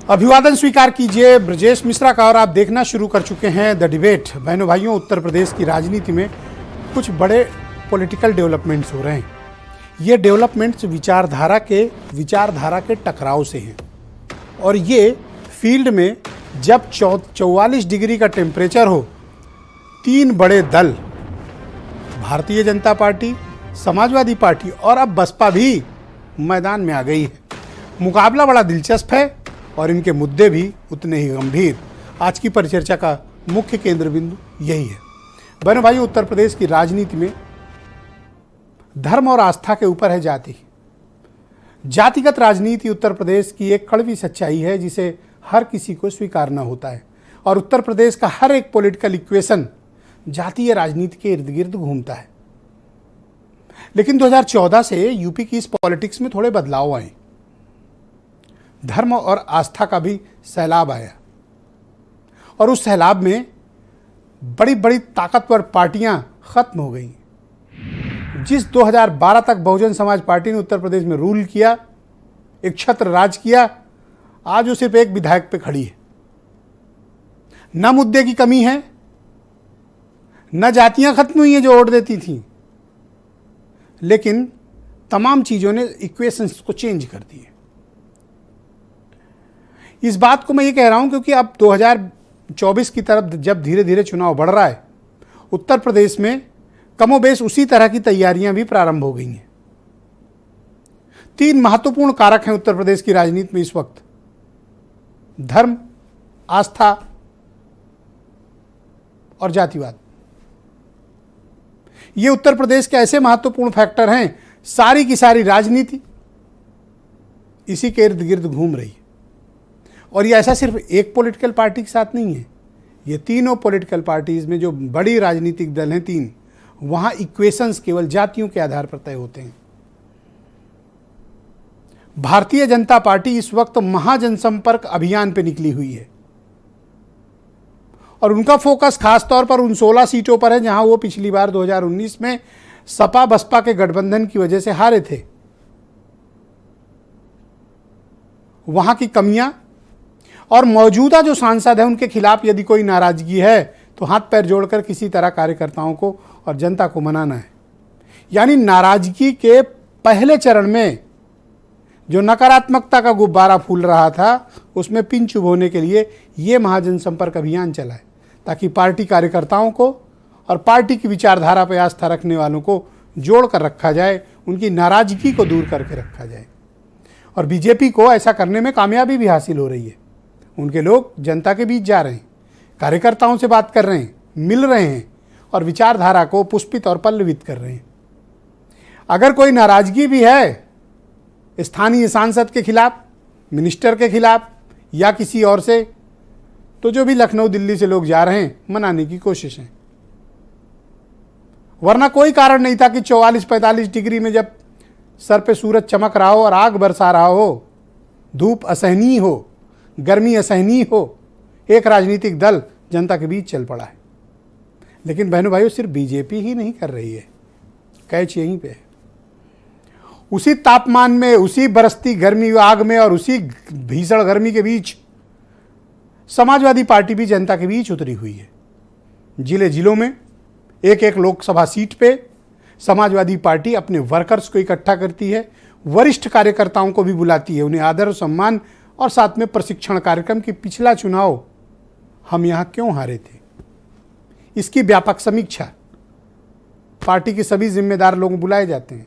अभिवादन स्वीकार कीजिए ब्रजेश मिश्रा का। और आप देखना शुरू कर चुके हैं द डिबेट। बहनों भाइयों, उत्तर प्रदेश की राजनीति में कुछ बड़े पॉलिटिकल डेवलपमेंट्स हो रहे हैं। ये डेवलपमेंट्स विचारधारा के टकराव से हैं। और ये फील्ड में जब 44 डिग्री का टेम्परेचर हो, तीन बड़े दल भारतीय जनता पार्टी, समाजवादी पार्टी और अब बसपा भी मैदान में आ गई है। मुकाबला बड़ा दिलचस्प है और इनके मुद्दे भी उतने ही गंभीर। आज की परिचर्चा का मुख्य केंद्र बिंदु यही है। बहनों भाइयों, उत्तर प्रदेश की राजनीति में धर्म और आस्था के ऊपर है जाति। जातिगत राजनीति उत्तर प्रदेश की एक कड़वी सच्चाई है जिसे हर किसी को स्वीकारना होता है। और उत्तर प्रदेश का हर एक पॉलिटिकल इक्वेशन जातीय राजनीति के इर्द गिर्द घूमता है। लेकिन 2014 से यूपी की इस पॉलिटिक्स में थोड़े बदलाव आए। धर्म और आस्था का भी सैलाब आया और उस सैलाब में बड़ी बड़ी ताकतवर पार्टियां खत्म हो गई। जिस 2012 तक बहुजन समाज पार्टी ने उत्तर प्रदेश में रूल किया, एक छत्र राज किया, आज वो सिर्फ एक विधायक पे खड़ी है। न मुद्दे की कमी है, न जातियां खत्म हुई हैं जो वोट देती थीं, लेकिन तमाम चीजों ने इक्वेशंस को चेंज कर दिए। इस बात को मैं ये कह रहा हूं क्योंकि अब 2024 की तरफ जब धीरे धीरे चुनाव बढ़ रहा है, उत्तर प्रदेश में कमोबेश उसी तरह की तैयारियां भी प्रारंभ हो गई हैं। तीन महत्वपूर्ण कारक हैं उत्तर प्रदेश की राजनीति में इस वक्त: धर्म, आस्था और जातिवाद। ये उत्तर प्रदेश के ऐसे महत्वपूर्ण फैक्टर हैं, सारी की सारी राजनीति इसी के इर्द गिर्द घूम रही है। और ये ऐसा सिर्फ एक पॉलिटिकल पार्टी के साथ नहीं है, ये तीनों पॉलिटिकल पार्टीज में जो बड़ी राजनीतिक दल हैं तीन, वहां इक्वेशंस केवल जातियों के आधार पर तय होते हैं। भारतीय जनता पार्टी इस वक्त महाजनसंपर्क अभियान पे निकली हुई है और उनका फोकस खासतौर पर उन 16 सीटों पर है जहां वो पिछली बार 2019 में सपा बसपा के गठबंधन की वजह से हारे थे। वहां की कमियां और मौजूदा जो सांसद है उनके खिलाफ यदि कोई नाराजगी है तो हाथ पैर जोड़कर किसी तरह कार्यकर्ताओं को और जनता को मनाना है। यानी नाराजगी के पहले चरण में जो नकारात्मकता का गुब्बारा फूल रहा था, उसमें पिन चुभोने के लिए ये महाजनसंपर्क अभियान चला है ताकि पार्टी कार्यकर्ताओं को और पार्टी की विचारधारा पर आस्था रखने वालों को जोड़ कर रखा जाए, उनकी नाराजगी को दूर करके रखा जाए। और बीजेपी को ऐसा करने में कामयाबी भी हासिल हो रही है। उनके लोग जनता के बीच जा रहे हैं, कार्यकर्ताओं से बात कर रहे हैं, मिल रहे हैं और विचारधारा को पुष्पित और पल्लवित कर रहे हैं। अगर कोई नाराजगी भी है स्थानीय सांसद के खिलाफ, मिनिस्टर के खिलाफ या किसी और से, तो जो भी लखनऊ दिल्ली से लोग जा रहे हैं मनाने की कोशिश है। वरना कोई कारण नहीं था कि 44-45 डिग्री में जब सर पे सूरज चमक रहा हो और आग बरसा रहा हो, धूप असहनीय हो, गर्मी असहनीय हो, एक राजनीतिक दल जनता के बीच चल पड़ा है। लेकिन बहनों भाइयों, सिर्फ बीजेपी ही नहीं कर रही है, कैच यहीं पे है। उसी तापमान में, उसी बरसती गर्मी आग में और उसी भीषण गर्मी के बीच समाजवादी पार्टी भी जनता के बीच उतरी हुई है। जिलों में एक एक लोकसभा सीट पे समाजवादी पार्टी अपने वर्कर्स को इकट्ठा करती है, वरिष्ठ कार्यकर्ताओं को भी बुलाती है, उन्हें आदर और सम्मान और साथ में प्रशिक्षण कार्यक्रम कि पिछला चुनाव हम यहां क्यों हारे थे, इसकी व्यापक समीक्षा। पार्टी के सभी जिम्मेदार लोग बुलाए जाते हैं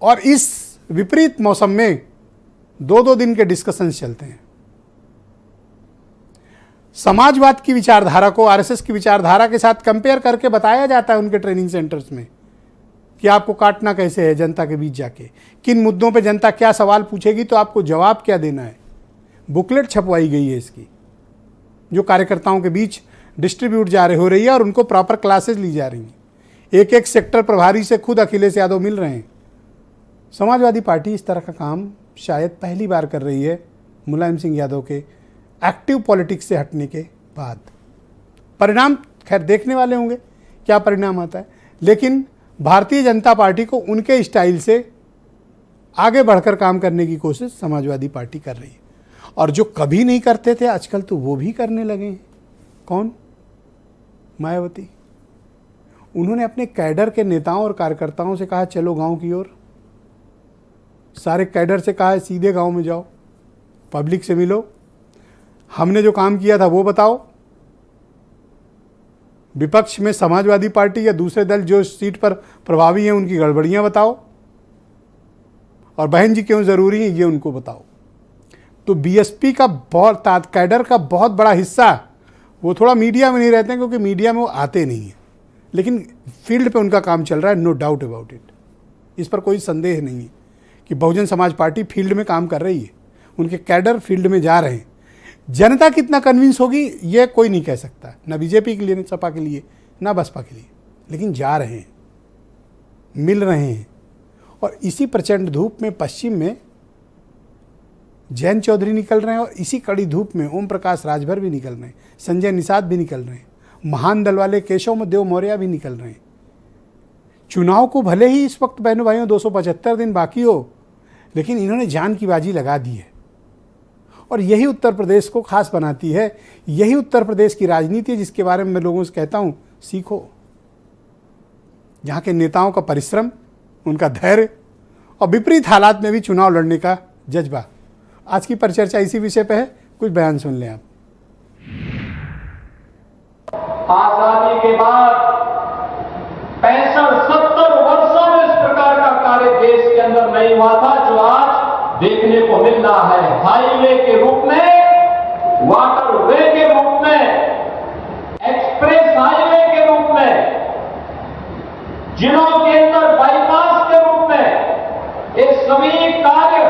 और इस विपरीत मौसम में 2-2 दिन के डिस्कशंस चलते हैं। समाजवाद की विचारधारा को आरएसएस की विचारधारा के साथ कंपेयर करके बताया जाता है उनके ट्रेनिंग सेंटर्स में कि आपको काटना कैसे है जनता के बीच जाके, किन मुद्दों पे जनता क्या सवाल पूछेगी तो आपको जवाब क्या देना है। बुकलेट छपवाई गई है इसकी, जो कार्यकर्ताओं के बीच डिस्ट्रीब्यूट हो रही है और उनको प्रॉपर क्लासेस ली जा रही हैं। एक एक सेक्टर प्रभारी से खुद अखिलेश यादव मिल रहे हैं। समाजवादी पार्टी इस तरह का काम शायद पहली बार कर रही है मुलायम सिंह यादव के एक्टिव पॉलिटिक्स से हटने के बाद। परिणाम खैर देखने वाले होंगे क्या परिणाम आता है, लेकिन भारतीय जनता पार्टी को उनके स्टाइल से आगे बढ़कर काम करने की कोशिश समाजवादी पार्टी कर रही है। और जो कभी नहीं करते थे आजकल तो वो भी करने लगे हैं। कौन? मायावती। उन्होंने अपने कैडर के नेताओं और कार्यकर्ताओं से कहा चलो गांव की ओर। सारे कैडर से कहा है सीधे गांव में जाओ, पब्लिक से मिलो, हमने जो काम किया था वो बताओ। विपक्ष में समाजवादी पार्टी या दूसरे दल जो सीट पर प्रभावी हैं उनकी गड़बड़ियां बताओ, और बहन जी क्यों जरूरी है ये उनको बताओ। तो बीएसपी का बहुत कैडर का बहुत बड़ा हिस्सा वो थोड़ा मीडिया में नहीं रहते हैं क्योंकि मीडिया में वो आते नहीं हैं, लेकिन फील्ड पे उनका काम चल रहा है, नो डाउट अबाउट इट। इस पर कोई संदेह नहीं है कि बहुजन समाज पार्टी फील्ड में काम कर रही है, उनके कैडर फील्ड में जा रहे हैं। जनता कितना कन्विंस होगी ये कोई नहीं कह सकता, ना बीजेपी के लिए, ना सपा के लिए, ना बसपा के लिए, लेकिन जा रहे हैं, मिल रहे हैं। और इसी प्रचंड धूप में पश्चिम में जयंत चौधरी निकल रहे हैं, और इसी कड़ी धूप में ओम प्रकाश राजभर भी निकल रहे हैं, संजय निषाद भी निकल रहे हैं, महान दल वाले केशव देव मौर्य भी निकल रहे हैं। चुनाव को भले ही इस वक्त बहनों भाइयों 275 दिन बाकी हो, लेकिन इन्होंने जान की बाजी लगा दी है। और यही उत्तर प्रदेश को खास बनाती है, यही उत्तर प्रदेश की राजनीति है जिसके बारे में मैं लोगों से कहता हूं सीखो। जहां के नेताओं का परिश्रम, उनका धैर्य और विपरीत हालात में भी चुनाव लड़ने का जज्बा। आज की परिचर्चा इसी विषय पे है, कुछ बयान सुन लें आप। आजादी के बाद 65-70 वर्षों में इस प्रकार का कार्य देश के अंदर नहीं हुआ था जो आज देखने को मिल रहा है। हाईवे के रूप में, वाटरवे के रूप में, एक्सप्रेस हाईवे के रूप में, जिलों के अंदर बाईपास के रूप में, ये सभी कार्य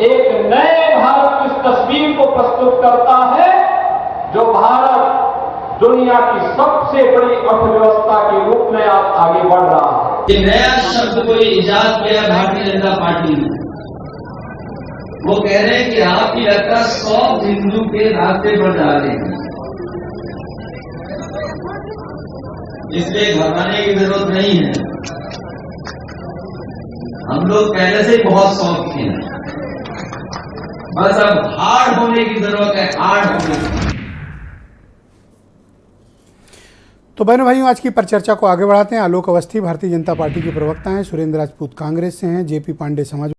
एक नए भारत की तस्वीर को प्रस्तुत करता है जो भारत दुनिया की सबसे बड़ी अर्थव्यवस्था के रूप में आज आगे बढ़ रहा है। ये नया शब्द कोई इजाद किया भारतीय जनता पार्टी ने। वो कह रहे हैं कि आपकी यात्रा 100 हिंदू के रास्ते पर जा रही है, इसलिए घबराने की जरूरत नहीं है। हम लोग पहले से ही बहुत शौकीन हैं, बस अब हार्ड होने की जरूरत है, हार्ड होने की। तो बहनों भाइयों आज की परिचर्चा को आगे बढ़ाते हैं। आलोक अवस्थी भारतीय जनता पार्टी के प्रवक्ता हैं, सुरेंद्र राजपूत कांग्रेस से हैं, जेपी पांडे समाज